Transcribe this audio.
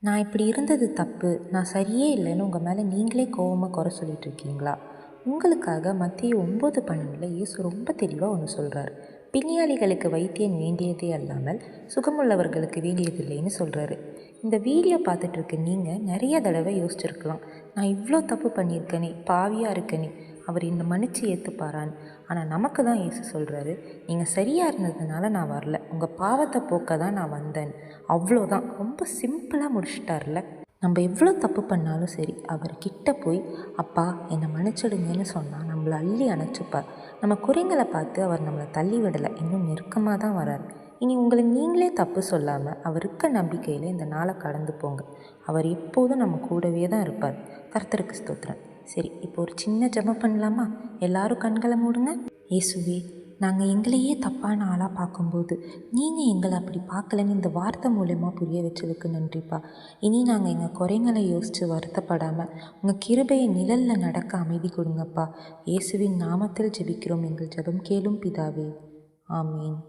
நான் இப்படி இருந்தது தப்பு, நான் சரியே இல்லைன்னு உங்கள் மேலே நீங்களே கோவமாக குறை சொல்லிட்டு இருக்கீங்களா? உங்களுக்காக மத்திய 9:12 இயேசு ரொம்ப தெளிவாக ஒன்று சொல்கிறார். பிணியாளிகளுக்கு வைத்தியன் வேண்டியதே அல்லாமல் சுகமுள்ளவர்களுக்கு வேண்டியதில்லைன்னு சொல்கிறாரு. இந்த வீடியோ பார்த்துட்டு இருக்க நீங்கள் நிறைய தடவை யோசிச்சிருக்கலாம், நான் இவ்வளோ தப்பு பண்ணியிருக்கேனே, பாவியாக இருக்கேனே, அவர் என்னை மன்னிச்சு ஏற்றுப்பாரான்னு. ஆனால் நமக்கு தான் இயேசு சொல்கிறாரு, நீங்கள் சரியாக இருந்ததுனால நான் வரல, உங்கள் பாவத்தை போக்க தான் நான் வந்தேன். அவ்வளோதான். ரொம்ப சிம்பிளாக முடிச்சிட்டார்ல. நம்ம எவ்வளோ தப்பு பண்ணாலும் சரி, அவர்கிட்ட போய் அப்பா என்னை மன்னிச்சிடுங்கன்னு சொன்னால் நம்மளை அள்ளி அணைச்சிப்பார். நம்ம குறைங்களை பார்த்து அவர் நம்மளை தள்ளி விடலை, இன்னும் நெருக்கமாக தான் வரார். இனி உங்களை நீங்களே தப்பு சொல்லாமல் அவர் இருக்க நம்பிக்கையில் இந்த நாளை கடந்து போங்க. அவர் எப்போதும் நம்ம கூடவே தான் இருப்பார். கர்த்தருக்கு ஸ்தோத்திரம். சரி, இப்போ ஒரு சின்ன ஜெபம் பண்ணலாமா? எல்லாரும் கண்களை மூடுங்க. இயேசுவே, நாங்கள் எங்களையே தப்பான ஆளாக பார்க்கும்போது நீங்கள் எங்களை அப்படி பார்க்கலன்னு இந்த வார்த்தை மூலயமா புரிய வச்சதுக்கு நன்றிப்பா. இனி நாங்கள் எங்கள் குறைங்களை யோசித்து வருத்தப்படாமல் உங்கள் கிருபையை நிழலில் நடக்க அமைதி கொடுங்கப்பா. இயேசுவின் நாமத்தில் ஜெபிக்கிறோம், எங்கள் ஜெபம் கேளும் பிதாவே. ஆமீன்.